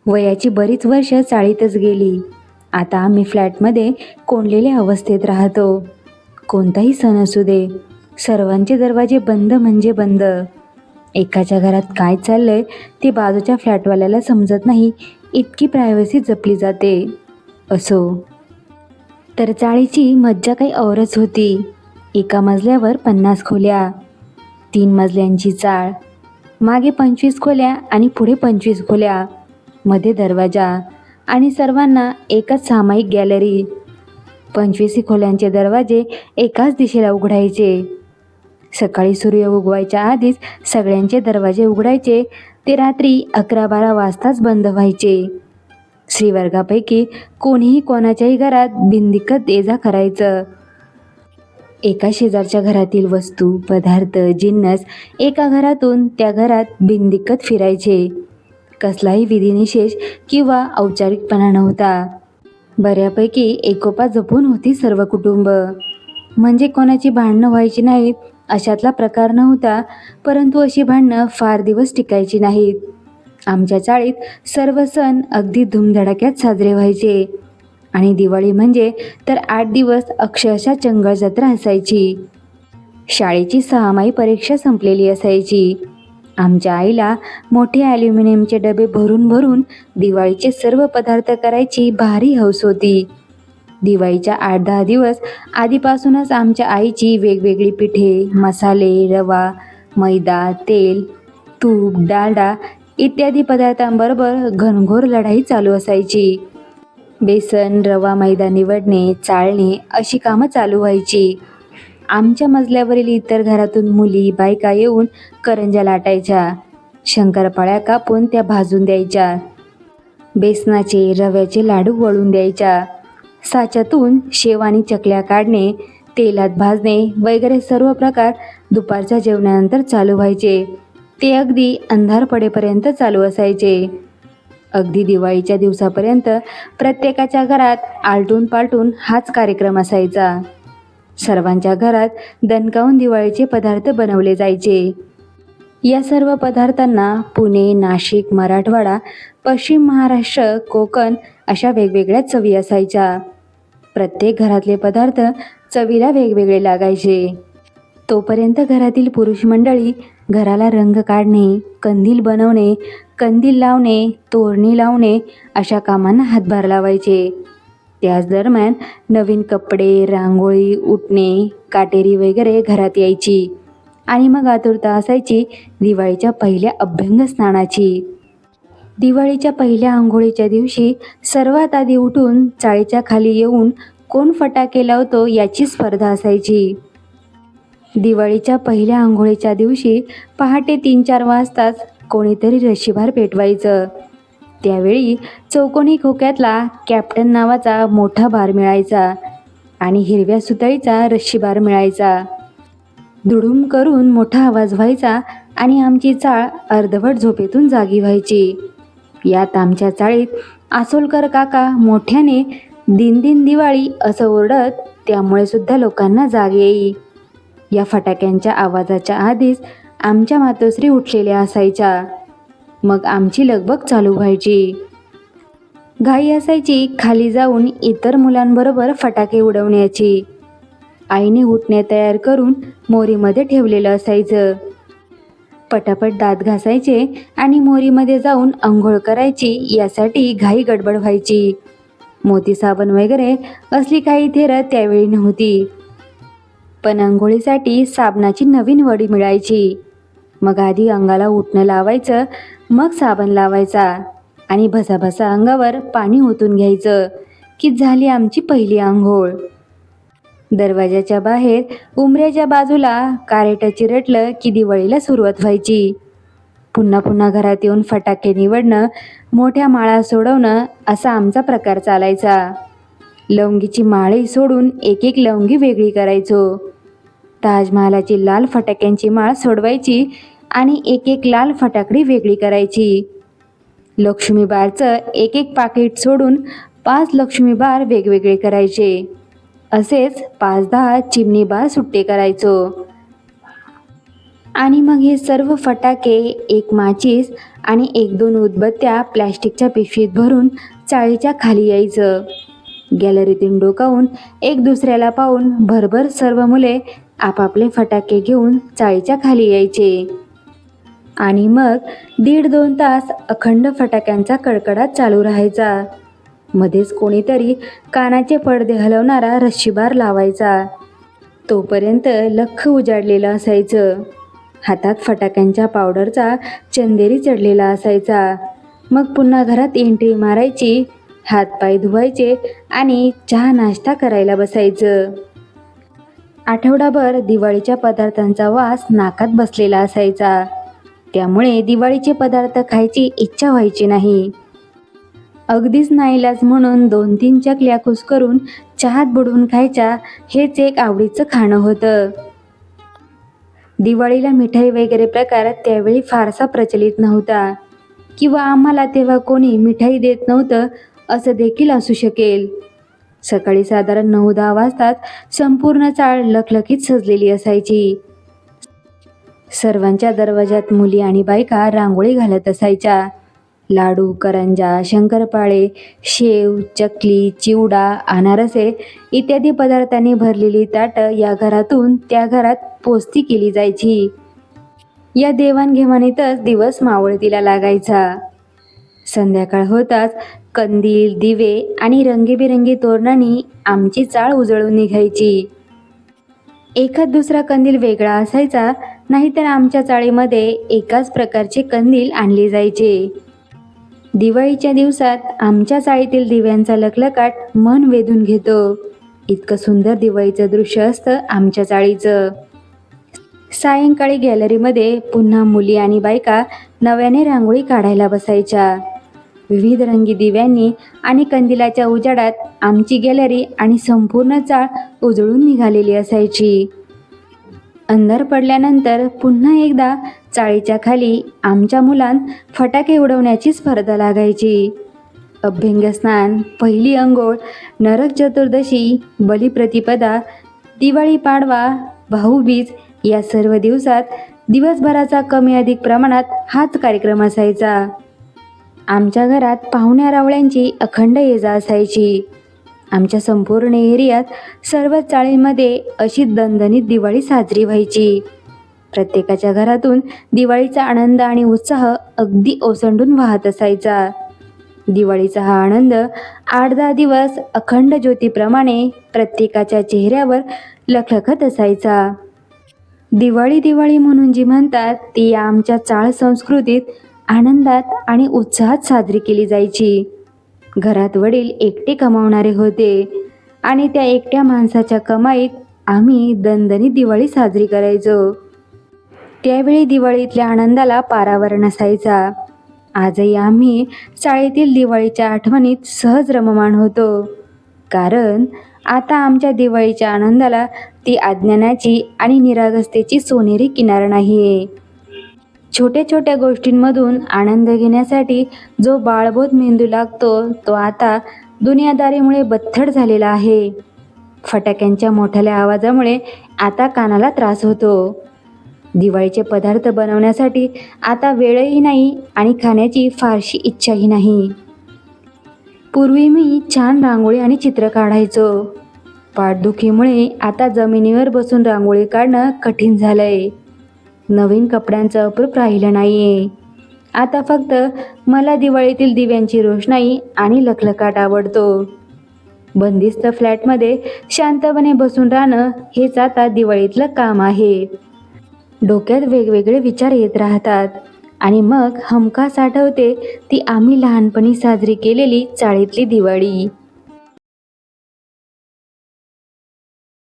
वयाची बरीच वर्ष चाळीतच गेली. आता आम्ही फ्लॅटमध्ये कोंडलेल्या अवस्थेत राहतो. कोणताही सण असू दे, सर्वांचे दरवाजे बंद म्हणजे बंद. एकाच्या घरात काय चाललंय ते बाजूच्या फ्लॅटवाल्याला समजत नाही, इतकी प्रायव्हसी जपली जाते. असो, तर चाळीची मज्जा काही औरच होती. एका मजल्यावर 50 खोल्या, 3 मजल्यांची चाळ, मागे 25 खोल्या आणि पुढे 25 खोल्या, मध्ये दरवाजा आणि सर्वांना एकच सामायिक गॅलरी. 25 खोल्यांचे दरवाजे एकाच दिशेला उघडायचे. सकाळी सूर्य उगवायच्या आधीच सगळ्यांचे दरवाजे उघडायचे, ते रात्री 11-12 वाजताच बंद व्हायचे. श्रीवर्गापैकी कोणीही कोणाच्याही घरात बिनदिक्कत ये-जा करायचं. एका शेजारच्या घरातील वस्तू, पदार्थ, जिन्नस एका घरातून त्या घरात बिनदिक्कत फिरायचे. कसलाही विधिनिषेध किंवा औपचारिकपणा नव्हता. बऱ्यापैकी एकोपा जपून होती सर्व कुटुंब. म्हणजे कोणाची भांडणं व्हायची नाहीत अशातला प्रकार नव्हता, परंतु अशी भांडणं फार दिवस टिकायची नाहीत. आमच्या चाळीत सर्व सण अगदी धूमधडाक्यात साजरे व्हायचे आणि दिवाळी म्हणजे तर 8 दिवस अक्षरशः चंगळ जत्रा असायची. शाळेची 6माही परीक्षा संपलेली असायची. आमच्या आईला मोठे ॲल्युमिनियमचे डबे भरून भरून दिवाळीचे सर्व पदार्थ करायची भारी हौस होती. दिवाळीच्या 8-10 दिवस आधीपासूनच आमच्या आईची वेगवेगळी पिठे, मसाले, रवा, मैदा, तेल, तूप, डालडा इत्यादी पदार्थांबरोबर घनघोर लढाई चालू असायची. बेसन, रवा, मैदा निवडणे, चाळणे अशी कामं चालू व्हायची. आमच्या मजल्यावरील इतर घरातून मुली, बायका येऊन करंज्या लाटायच्या, शंकरपाळ्या कापून त्या भाजून द्यायच्या, बेसनाचे, रव्याचे लाडू वळून द्यायच्या, साच्यातून शेव आणि चकल्या काढणे, तेलात भाजणे वगैरे सर्व प्रकार दुपारच्या जेवणानंतर चालू व्हायचे. ते अगदी अंधार पडेपर्यंत चालू असायचे. अगदी दिवाळीच्या दिवसापर्यंत प्रत्येकाच्या घरात आलटून पालटून हाच कार्यक्रम असायचा. सर्वांच्या घरात दणकावून दिवाळीचे पदार्थ बनवले जायचे. या सर्व पदार्थांना पुणे, नाशिक, मराठवाडा, पश्चिम महाराष्ट्र, कोकण अशा वेगवेगळ्या चवी असायच्या. प्रत्येक घरातले पदार्थ चवीला वेगवेगळे लागायचे. तोपर्यंत घरातील पुरुष मंडळी घराला रंग काढणे, कंदील बनवणे, कंदील लावणे, तोरणी लावणे अशा कामांना हातभार लावायचे. त्याच दरम्यान नवीन कपडे, रांगोळी, उटणे, काटेरी वगैरे घरात यायची आणि मग आतुरता असायची दिवाळीच्या पहिल्या अभ्यंग स्नानाची. दिवाळीच्या पहिल्या आंघोळीच्या दिवशी सर्वात आधी उठून चाळीच्या खाली येऊन कोण फटाके लावतो याची स्पर्धा असायची. दिवाळीच्या पहिल्या आंघोळीच्या दिवशी पहाटे 3-4 वाजताच कोणीतरी रशीभार पेटवायचं. त्यावेळी चौकोनी खोक्यातला कॅप्टन नावाचा मोठा बार मिळायचा आणि हिरव्या सुतळीचा रशीबार मिळायचा. दुडूम करून मोठा आवाज व्हायचा आणि आमची चाळ अर्धवट झोपेतून जागी व्हायची. यात आमच्या चाळीत आसोलकर काका मोठ्याने दिन दिन दिवाळी असं ओरडत, त्यामुळे सुद्धा लोकांना जाग येई. या फटाक्यांच्या आवाजाच्या आधीच आमच्या मातोश्री उठलेल्या असायच्या. मग आमची लगबग चालू व्हायची. घाई असायची खाली जाऊन इतर मुलांबरोबर फटाके उडवण्याची. आईने उटणे तयार करून मोरीमध्ये ठेवलेलं असायचं. पटापट दात घासायचे आणि मोरीमध्ये जाऊन अंघोळ करायची यासाठी घाई गडबड व्हायची. मोती साबण वगैरे असली काही थेरं त्यावेळी नव्हती, पण अंघोळीसाठी साबणाची नवीन वडी मिळायची. मग आधी अंगाला उटणं लावायचं, मग साबण लावायचा आणि भसाभसा अंगावर पाणी ओतून घ्यायचं की झाली आमची पहिली आंघोळ. दरवाजाच्या बाहेर उंबऱ्याच्या बाजूला कारेटं चिरटलं की दिवाळीला सुरुवात व्हायची. पुन्हा पुन्हा घरात येऊन फटाके निवडणं, मोठ्या माळा सोडवणं असा आमचा प्रकार चालायचा. लवंगीची माळही सोडून एक एक लवंगी वेगळी करायचो. ताजमहालाची लाल फटाक्यांची माळ सोडवायची आणि एक एक लाल फटाकडी वेगळी करायची. लक्ष्मी बारचं एक एक पाकिट सोडून 5 लक्ष्मी बार वेगवेगळे करायचे. असेच 5-10 चिमणी बार सुट्टे करायचो. आणि मग हे सर्व फटाके, एक माचीस आणि एक दोन उदबत्त्या प्लॅस्टिकच्या पिशवीत भरून चाळीच्या खाली यायचं. गॅलरीतून डोकावून एक दुसऱ्याला पाहून भरभर सर्व मुले आपापले फटाके घेऊन चाळीच्या खाली यायचे. आणि मग 1.5-2 तास अखंड फटाक्यांचा कडकडाट चालू राहायचा. मध्येच कोणीतरी कानाचे पडदे हलवणारा रश्शीबार लावायचा. तोपर्यंत लख्ख उजाडलेलं असायचं. हातात फटाक्यांच्या पावडरचा चंदेरी चढलेला असायचा. मग पुन्हा घरात एंट्री मारायची, हातपाय धुवायचे आणि चहा नाश्ता करायला बसायचं. आठवडाभर दिवाळीच्या पदार्थांचा वास नाकात बसलेला असायचा. त्यामुळे दिवाळीचे पदार्थ खायची इच्छा व्हायची नाही. अगदीच नाईलाज म्हणून 2-3 चकल्या कुस्करून चहात बुडवून खायच्या, हेच एक आवडीचं खाणं होतं. दिवाळीला मिठाई वगैरे प्रकार त्यावेळी फारसा प्रचलित नव्हता, किंवा आम्हाला तेव्हा कोणी मिठाई देत नव्हतं असं देखील असू शकेल. सकाळी साधारण 9-10 वाजताच संपूर्ण चाळ लखलखीत सजलेली असायची. सर्वांच्या दरवाजात मुली आणि बायका रांगोळी घालत असायच्या. लाडू, करंजा, शंकरपाळे, शेव, चकली, चिवडा, अनारसे इत्यादी पदार्थांनी भरलेली ताटं या घरातून त्या घरात पोचती केली जायची. या देवाणघेवाणीतच दिवस मावळतीला लागायचा. संध्याकाळ होताच कंदील, दिवे आणि रंगीबेरंगी तोरणांनी आमची चाळ उजळून निघायची. एखाद दुसरा कंदील वेगळा असायचा, नाहीतर आमच्या चाळीमध्ये एकाच प्रकारचे कंदील आणले जायचे. दिवाळीच्या दिवसात आमच्या चाळीतील दिव्यांचा लखलखाट मन वेधून घेतो. इतकं सुंदर दिवाळीचं दृश्य असतं आमच्या चाळीचं. सायंकाळी गॅलरीमध्ये पुन्हा मुली आणि बायका नव्याने रांगोळी काढायला बसायच्या. विविध रंगी दिव्यांनी आणि कंदिलाच्या उजाडात आमची गॅलरी आणि संपूर्ण चाळ उजळून निघालेली असायची. अंधार पडल्यानंतर पुन्हा एकदा चाळीच्या खाली आमच्या मुलांत फटाके उडवण्याची स्पर्धा लागायची. अभ्यंगस्नान, पहिली अंघोळ, नरक चतुर्दशी, बलिप्रतिपदा, दिवाळी पाडवा, भाऊबीज या सर्व दिवसात दिवसभराचा कमी अधिक प्रमाणात हाच कार्यक्रम असायचा. आमच्या घरात पाहुण्या रावळ्यांची अखंड ये-जा असायची. आमच्या संपूर्ण एरियात सर्व चाळींमध्ये अशी दणदणीत दिवाळी साजरी व्हायची. प्रत्येकाच्या घरातून दिवाळीचा आनंद आणि उत्साह अगदी ओसंडून वाहत असायचा. दिवाळीचा हा आनंद 8-10 दिवस अखंड ज्योतीप्रमाणे प्रत्येकाच्या चेहऱ्यावर लखलखत असायचा. दिवाळी दिवाळी म्हणून जी म्हणतात ती या आमच्या चाळ संस्कृतीत आनंदात आणि उत्साहात साजरी केली जायची. घरात वडील एकटे कमावणारे होते आणि त्या एकट्या माणसाच्या कमाईत आम्ही दणदणीत दिवाळी साजरी करायचो. त्यावेळी दिवाळीतल्या आनंदाला पारावर नसायचा. आजही आम्ही चाळीतील दिवाळीच्या आठवणीत सहज रममाण होतो, कारण आता आमच्या दिवाळीच्या आनंदाला ती अज्ञानाची आणि निरागसतेची सोनेरी किनार नाहीये. छोट्या छोट्या गोष्टींमधून आनंद घेण्यासाठी जो बाळबोध मेंदू लागतो तो आता दुनियादारीमुळे बत्थड झालेला आहे. फटाक्यांच्या मोठ्या आवाजामुळे आता कानाला त्रास होतो. दिवाळीचे पदार्थ बनवण्यासाठी आता वेळही नाही आणि खाण्याची फारशी इच्छाही नाही. पूर्वी मी छान रांगोळी आणि चित्र काढायचो. पाठदुखीमुळे आता जमिनीवर बसून रांगोळी काढणं कठीण झालंय. नवीन कपड्यांचं अप्रूप राहिलं नाहीये. आता फक्त मला दिवाळीतील दिव्यांची रोषणाई आणि लखलखाट आवडतो. बंदिस्त फ्लॅटमध्ये शांतपणे बसून राहणं हेच आता दिवाळीतलं काम आहे. डोक्यात वेगवेगळे विचार येत राहतात आणि मग हमखास आठवते ती आम्ही लहानपणी साजरी केलेली चाळीतली दिवाळी.